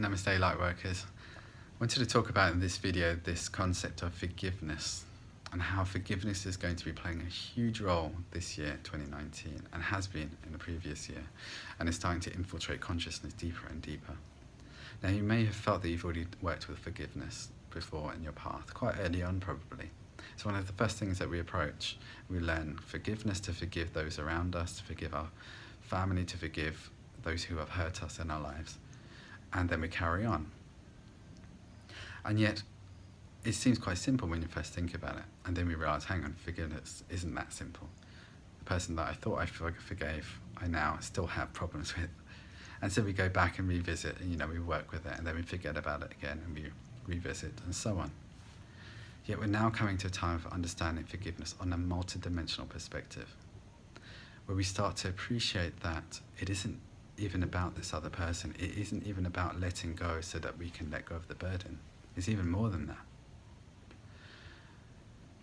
Namaste, Lightworkers. I wanted to talk about in this video this concept of forgiveness and how forgiveness is going to be playing a huge role this year, 2019, and has been in the previous year, and is starting to infiltrate consciousness deeper and deeper. Now, you may have felt that you've already worked with forgiveness before in your path, quite early on probably. It's one of the first things that we approach. We learn forgiveness to forgive those around us, to forgive our family, to forgive those who have hurt us in our lives. And then we carry on. And yet, it seems quite simple when you first think about it. And then we realize, hang on, forgiveness isn't that simple. The person that I thought I forgave, I now still have problems with. And so we go back and revisit, and we work with it, and then we forget about it again, and we revisit, and so on. Yet we're now coming to a time of understanding forgiveness on a multidimensional perspective, where we start to appreciate that it isn't even about this other person. It isn't even about letting go so that we can let go of the burden. It's even more than that.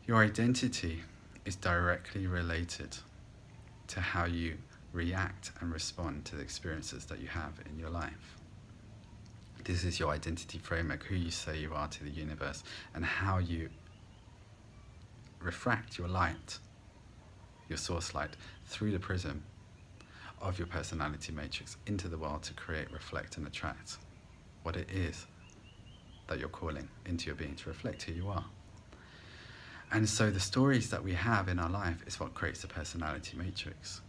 Your identity is directly related to how you react and respond to the experiences that you have in your life. This is your identity framework, who you say you are to the universe, and how you refract your light, your source light, through the prism of your personality matrix into the world to create, reflect, and attract what it is that you're calling into your being, to reflect who you are. And so the stories that we have in our life is what creates the personality matrix.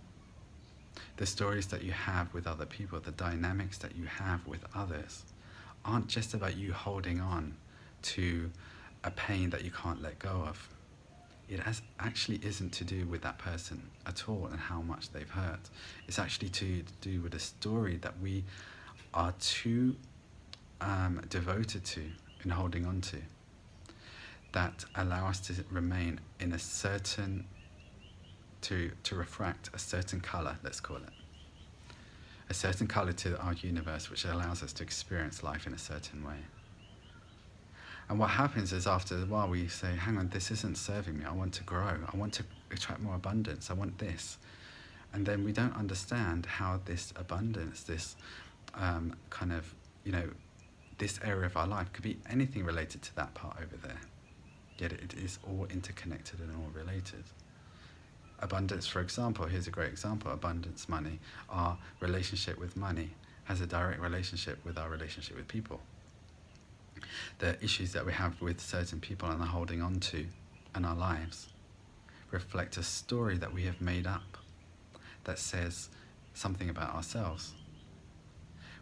The stories that you have with other people, the dynamics that you have with others, aren't just about you holding on to a pain that you can't let go of. It actually isn't to do with that person at all and how much they've hurt. It's actually to do with a story that we are too devoted to and holding on to, that allow us to remain in a certain, to refract a certain color, let's call it. A certain color to our universe, which allows us to experience life in a certain way. And what happens is, after a while, we say, hang on, this isn't serving me. I want to grow. I want to attract more abundance. I want this. And then we don't understand how this abundance, this this area of our life could be anything related to that part over there. Yet it is all interconnected and all related. Abundance, for example, here's a great example. Abundance, money. Our relationship with money has a direct relationship with our relationship with people. The issues that we have with certain people and are holding on to in our lives reflect a story that we have made up that says something about ourselves.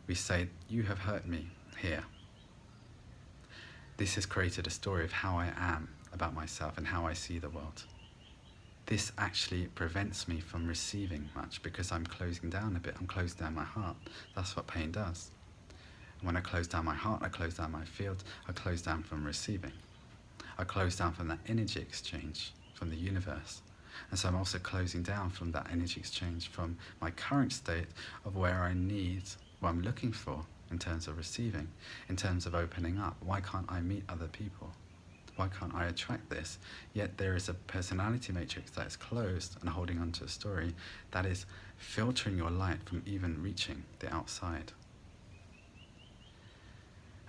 We say, you have hurt me here. This has created a story of how I am about myself and how I see the world. This actually prevents me from receiving much because I'm closing down a bit. I'm closing down my heart. That's what pain does. When I close down my heart, I close down my field, I close down from receiving. I close down from that energy exchange from the universe. And so I'm also closing down from that energy exchange from my current state of where I need, what I'm looking for in terms of receiving, in terms of opening up. Why can't I meet other people? Why can't I attract this? Yet there is a personality matrix that is closed and holding on to a story that is filtering your light from even reaching the outside.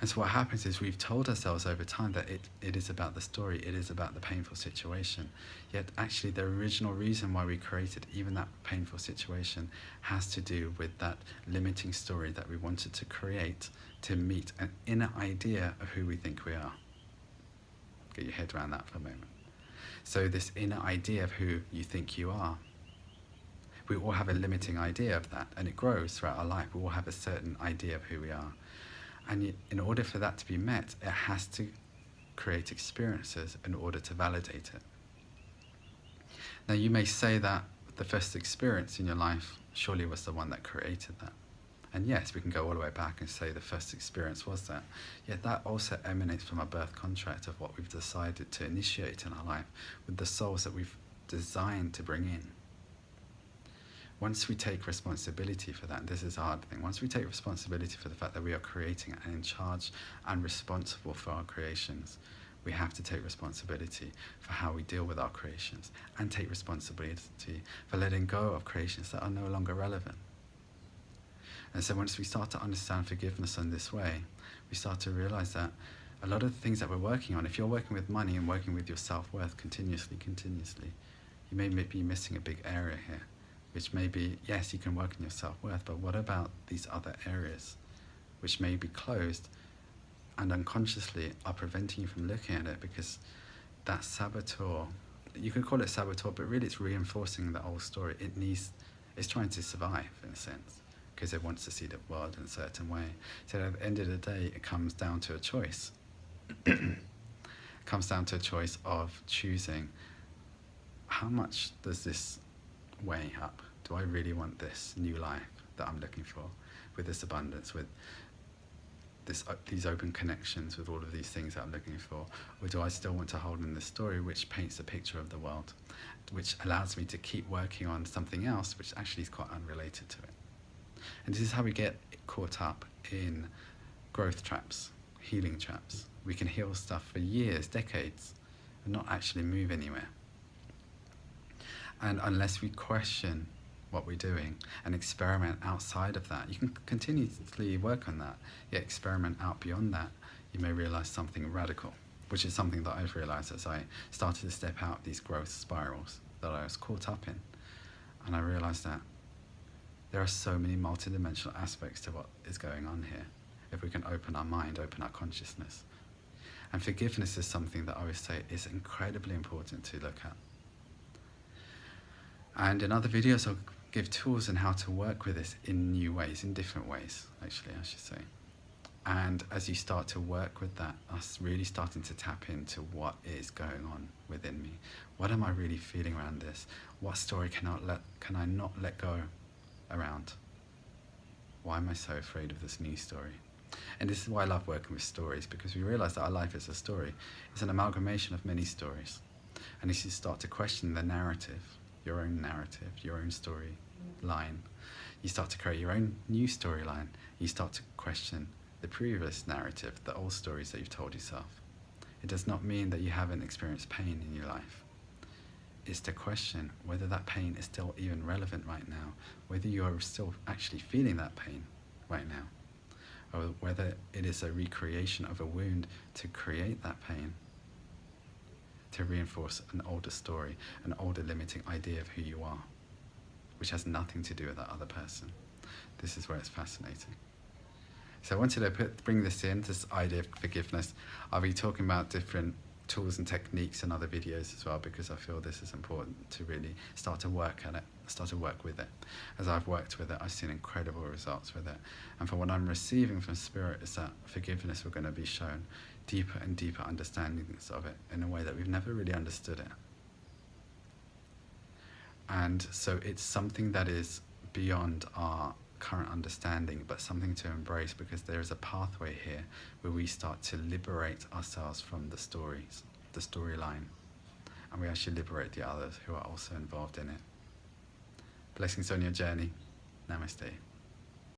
And so what happens is we've told ourselves over time that it is about the story, it is about the painful situation. Yet actually the original reason why we created even that painful situation has to do with that limiting story that we wanted to create to meet an inner idea of who we think we are. Get your head around that for a moment. So this inner idea of who you think you are, we all have a limiting idea of that, and it grows throughout our life. We all have a certain idea of who we are. And in order for that to be met, it has to create experiences in order to validate it. Now, you may say that the first experience in your life surely was the one that created that. And yes, we can go all the way back and say the first experience was that. Yet that also emanates from a birth contract of what we've decided to initiate in our life with the souls that we've designed to bring in. Once we take responsibility for that, and this is a hard thing, once we take responsibility for the fact that we are creating and in charge and responsible for our creations, we have to take responsibility for how we deal with our creations and take responsibility for letting go of creations that are no longer relevant. And so once we start to understand forgiveness in this way, we start to realize that a lot of the things that we're working on, if you're working with money and working with your self-worth continuously, you may be missing a big area here, which may be, yes, you can work on your self-worth, but what about these other areas which may be closed and unconsciously are preventing you from looking at it? Because that saboteur, you could call it saboteur, but really it's reinforcing the old story. It's trying to survive in a sense, because it wants to see the world in a certain way. So at the end of the day, it comes down to a choice. It comes down to a choice of choosing, how much does this weigh up? Do I really want this new life that I'm looking for, with this abundance, with these open connections, with all of these things that I'm looking for? Or do I still want to hold in this story which paints a picture of the world, which allows me to keep working on something else which actually is quite unrelated to it? And this is how we get caught up in growth traps, healing traps. We can heal stuff for years, decades, and not actually move anywhere. And unless we question what we're doing and experiment outside of that, you can continuously work on that, yet experiment out beyond that, you may realize something radical, which is something that I've realized as I started to step out of these growth spirals that I was caught up in. And I realized that there are so many multidimensional aspects to what is going on here, if we can open our mind, open our consciousness. And forgiveness is something that I would say is incredibly important to look at. And in other videos, I'll give tools on how to work with this in new ways, in different ways, actually, I should say. And as you start to work with that, us really starting to tap into what is going on within me. What am I really feeling around this? What story can I not let go around? Why am I so afraid of this new story? And this is why I love working with stories, because we realize that our life is a story. It's an amalgamation of many stories. And as you start to question the narrative, your own story line, you start to create your own new storyline. You start to question the previous narrative, the old stories that you've told yourself. It does not mean that you haven't experienced pain in your life. It's to question whether that pain is still even relevant right now, whether you are still actually feeling that pain right now, or whether it is a recreation of a wound to create that pain, to reinforce an older story, an older limiting idea of who you are, which has nothing to do with that other person. This is where it's fascinating. So I wanted to bring this in, this idea of forgiveness. I'll be talking about different tools and techniques in other videos as well, because I feel this is important to really start to work at it, start to work with it. As I've worked with it, I've seen incredible results with it. And for what I'm receiving from Spirit is that forgiveness we're going to be shown deeper and deeper understandings of it in a way that we've never really understood it. And so it's something that is beyond our current understanding, but something to embrace, because there is a pathway here where we start to liberate ourselves from the stories, the storyline, and we actually liberate the others who are also involved in it. Blessings on your journey. Namaste.